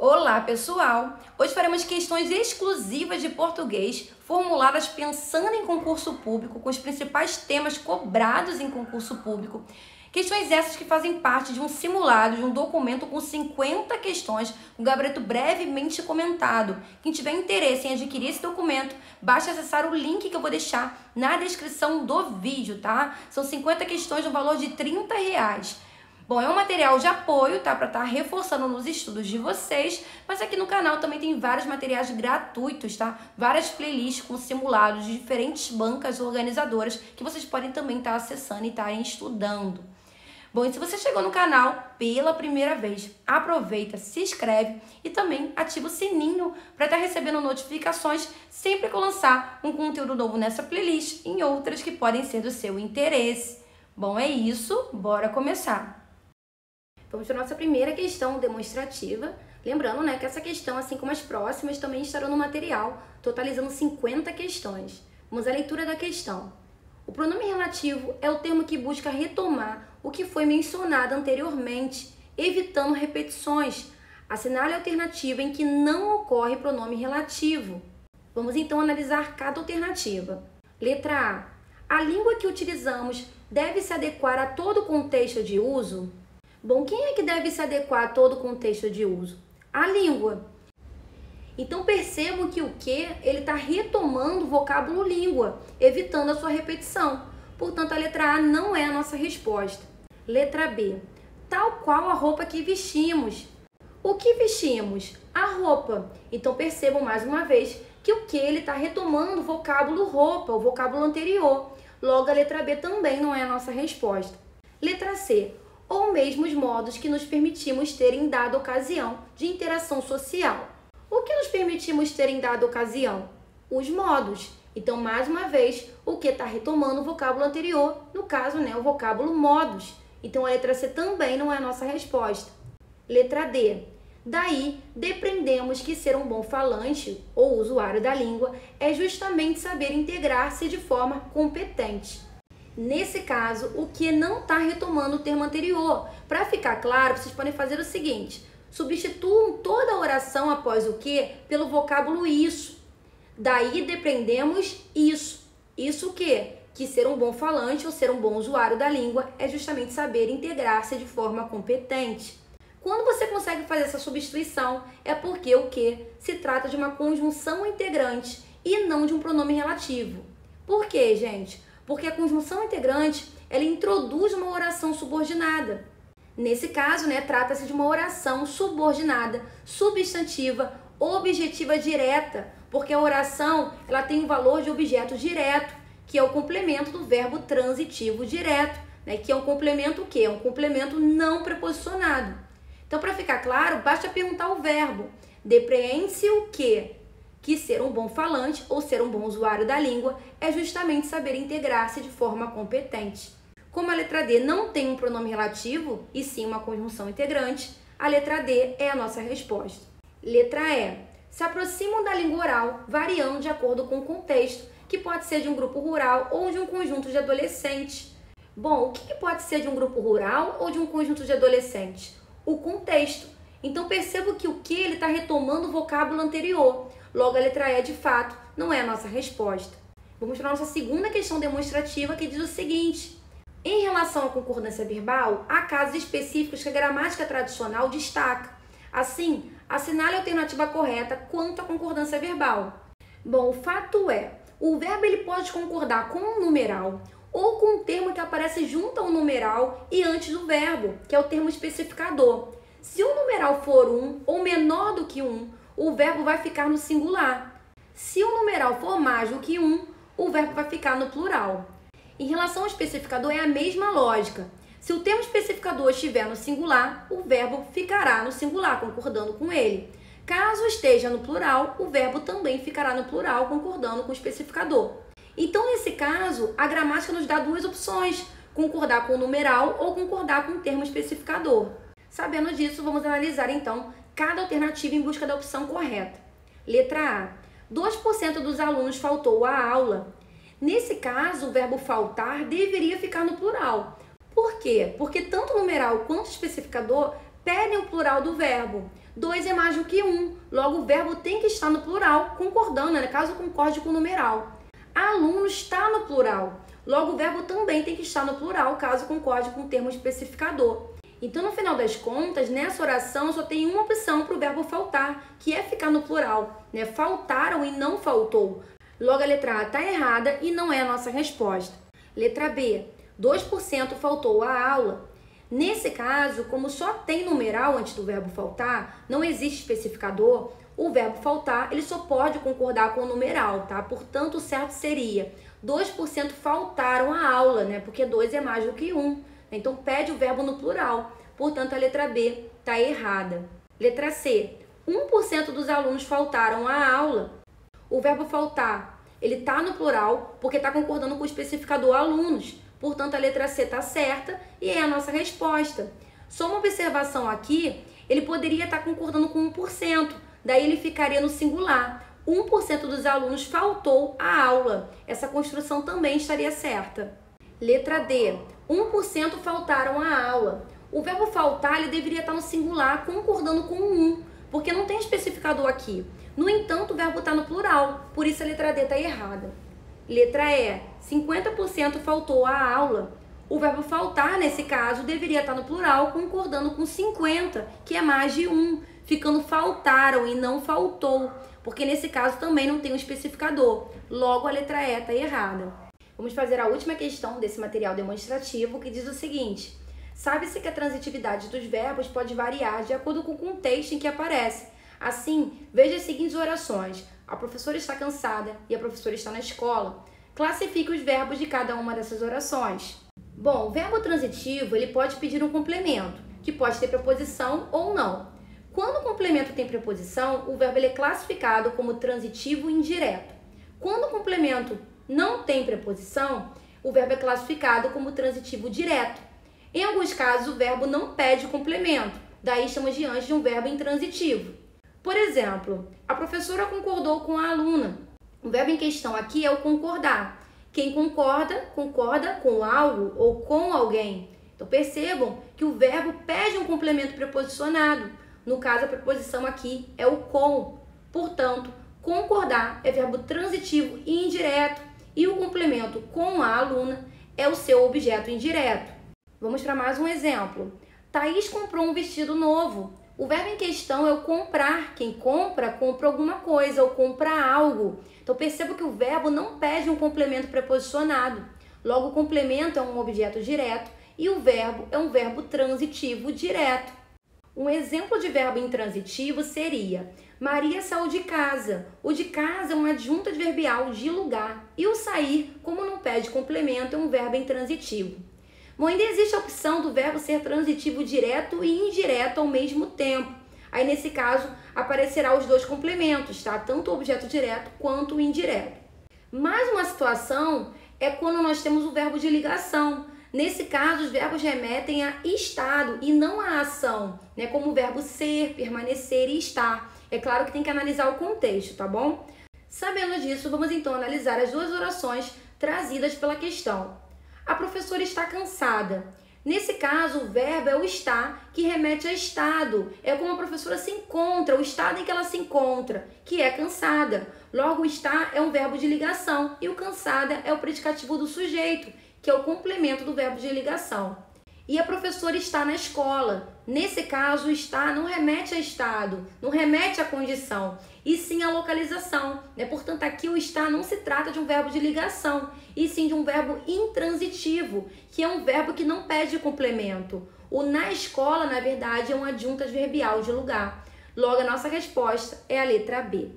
Olá, pessoal! Hoje faremos questões exclusivas de português formuladas pensando em concurso público, com os principais temas cobrados em concurso público. Questões essas que fazem parte de um simulado, de um documento com 50 questões, com gabarito brevemente comentado. Quem tiver interesse em adquirir esse documento, basta acessar o link que eu vou deixar na descrição do vídeo, tá? São 50 questões no valor de R$30. Bom, é um material de apoio, tá? Para estar reforçando nos estudos de vocês, mas aqui no canal também tem vários materiais gratuitos, tá? Várias playlists com simulados de diferentes bancas organizadoras que vocês podem também estar acessando e estarem estudando. Bom, e se você chegou no canal pela primeira vez, aproveita, se inscreve e também ativa o sininho para estar recebendo notificações sempre que eu lançar um conteúdo novo nessa playlist e em outras que podem ser do seu interesse. Bom, é isso, bora começar! Vamos para a nossa primeira questão demonstrativa. Lembrando, né, que essa questão, assim como as próximas, também estarão no material, totalizando 50 questões. Vamos à leitura da questão. O pronome relativo é o termo que busca retomar o que foi mencionado anteriormente, evitando repetições. Assinale a alternativa em que não ocorre pronome relativo. Vamos então analisar cada alternativa. Letra A. A língua que utilizamos deve se adequar a todo o contexto de uso? Bom, quem é que deve se adequar a todo o contexto de uso? A língua. Então percebam que o que ele está retomando o vocábulo língua, evitando a sua repetição. Portanto, a letra A não é a nossa resposta. Letra B. Tal qual a roupa que vestimos. O que vestimos? A roupa. Então percebam mais uma vez que o que ele está retomando o vocábulo roupa, o vocábulo anterior. Logo, a letra B também não é a nossa resposta. Letra C. Ou mesmo os modos que nos permitimos ter em dada ocasião de interação social. O que nos permitimos ter em dada ocasião? Os modos. Então, mais uma vez, o que está retomando o vocábulo anterior, no caso, né, o vocábulo modos. Então, a letra C também não é a nossa resposta. Letra D. Daí, depreendemos que ser um bom falante ou usuário da língua é justamente saber integrar-se de forma competente. Nesse caso, o que não está retomando o termo anterior. Para ficar claro, vocês podem fazer o seguinte: substituam toda a oração após o que pelo vocábulo isso. Daí depreendemos isso. Isso o quê? Que ser um bom falante ou ser um bom usuário da língua é justamente saber integrar-se de forma competente. Quando você consegue fazer essa substituição, é porque o que se trata de uma conjunção integrante e não de um pronome relativo. Por quê, gente? Porque a conjunção integrante, ela introduz uma oração subordinada. Nesse caso, né, trata-se de uma oração subordinada, substantiva, objetiva direta, porque a oração, ela tem o valor de objeto direto, que é o complemento do verbo transitivo direto, né, que é um complemento o quê? É um complemento não preposicionado. Então, para ficar claro, basta perguntar o verbo. Depreende-se o quê? Que ser um bom falante ou ser um bom usuário da língua é justamente saber integrar-se de forma competente. Como a letra D não tem um pronome relativo, e sim uma conjunção integrante, a letra D é a nossa resposta. Letra E. Se aproximam da língua oral, variando de acordo com o contexto, que pode ser de um grupo rural ou de um conjunto de adolescentes. Bom, o que pode ser de um grupo rural ou de um conjunto de adolescentes? O contexto. Então perceba que o que ele está retomando o vocábulo anterior. Logo, a letra E, de fato, não é a nossa resposta. Vamos para a nossa segunda questão demonstrativa, que diz o seguinte: em relação à concordância verbal, há casos específicos que a gramática tradicional destaca. Assim, assinale a alternativa correta quanto à concordância verbal. Bom, o fato é, o verbo ele pode concordar com um numeral ou com um termo que aparece junto ao numeral e antes do verbo, que é o termo especificador. Se o numeral for 1 ou menor do que 1, o verbo vai ficar no singular. Se o numeral for mais do que 1, o verbo vai ficar no plural. Em relação ao especificador, é a mesma lógica. Se o termo especificador estiver no singular, o verbo ficará no singular, concordando com ele. Caso esteja no plural, o verbo também ficará no plural, concordando com o especificador. Então, nesse caso, a gramática nos dá duas opções: concordar com o numeral ou concordar com o termo especificador. Sabendo disso, vamos analisar então cada alternativa em busca da opção correta. Letra A. 2% dos alunos faltou à aula. Nesse caso, o verbo faltar deveria ficar no plural. Por quê? Porque tanto o numeral quanto o especificador pedem o plural do verbo. 2 é mais do que 1, logo o verbo tem que estar no plural, concordando, né? Caso concorde com o numeral. Aluno está no plural, logo o verbo também tem que estar no plural, caso concorde com o termo especificador. Então, no final das contas, nessa oração só tem uma opção para o verbo faltar, que é ficar no plural, né? Faltaram e não faltou. Logo, a letra A está errada e não é a nossa resposta. Letra B, 2% faltou à aula. Nesse caso, como só tem numeral antes do verbo faltar, não existe especificador, o verbo faltar ele só pode concordar com o numeral, tá? Portanto, o certo seria 2% faltaram à aula, né? Porque 2 é mais do que 1. Então, pede o verbo no plural. Portanto, a letra B está errada. Letra C, 1% dos alunos faltaram à aula. O verbo faltar, ele está no plural porque está concordando com o especificador alunos. Portanto, a letra C está certa e é a nossa resposta. Só uma observação aqui, ele poderia estar concordando com 1%. Daí ele ficaria no singular. 1% dos alunos faltou à aula. Essa construção também estaria certa. Letra D, 1% faltaram à aula. O verbo faltar ele deveria estar no singular, concordando com 1, porque não tem especificador aqui. No entanto, o verbo está no plural, por isso a letra D está errada. Letra E, 50% faltou à aula. O verbo faltar, nesse caso, deveria estar no plural, concordando com 50, que é mais de 1, ficando faltaram e não faltou, porque nesse caso também não tem um especificador. Logo, a letra E está errada. Vamos fazer a última questão desse material demonstrativo, que diz o seguinte: sabe-se que a transitividade dos verbos pode variar de acordo com o contexto em que aparece. Assim, veja as seguintes orações. A professora está cansada e a professora está na escola. Classifique os verbos de cada uma dessas orações. Bom, o verbo transitivo ele pode pedir um complemento, que pode ter preposição ou não. Quando o complemento tem preposição, o verbo ele é classificado como transitivo indireto. Quando o complemento não tem preposição, o verbo é classificado como transitivo direto. Em alguns casos, o verbo não pede complemento, daí estamos diante de um verbo intransitivo. Por exemplo, a professora concordou com a aluna. O verbo em questão aqui é o concordar. Quem concorda, concorda com algo ou com alguém. Então percebam que o verbo pede um complemento preposicionado. No caso, a preposição aqui é o com. Portanto, concordar é verbo transitivo e indireto. E o complemento com a aluna é o seu objeto indireto. Vamos para mais um exemplo. Thaís comprou um vestido novo. O verbo em questão é o comprar. Quem compra, compra alguma coisa ou compra algo. Então perceba que o verbo não pede um complemento preposicionado. Logo, o complemento é um objeto direto e o verbo é um verbo transitivo direto. Um exemplo de verbo intransitivo seria: Maria saiu de casa. O de casa é uma adjunta adverbial de lugar. E o sair, como não pede complemento, é um verbo intransitivo. Bom, ainda existe a opção do verbo ser transitivo direto e indireto ao mesmo tempo. Aí, nesse caso, aparecerá os dois complementos, tá? Tanto o objeto direto quanto o indireto. Mais uma situação é quando nós temos o verbo de ligação. Nesse caso, os verbos remetem a estado e não a ação, né? Como o verbo ser, permanecer e estar. É claro que tem que analisar o contexto, tá bom? Sabendo disso, vamos então analisar as duas orações trazidas pela questão. A professora está cansada. Nesse caso, o verbo é o estar, que remete a estado. É como a professora se encontra, o estado em que ela se encontra, que é cansada. Logo, o estar é um verbo de ligação e o cansada é o predicativo do sujeito, que é o complemento do verbo de ligação. E a professora está na escola. Nesse caso, o estar não remete a estado, não remete à condição, e sim à localização, né? Portanto, aqui o estar não se trata de um verbo de ligação, e sim de um verbo intransitivo, que é um verbo que não pede complemento. O na escola, na verdade, é um adjunto adverbial de lugar. Logo, a nossa resposta é a letra B.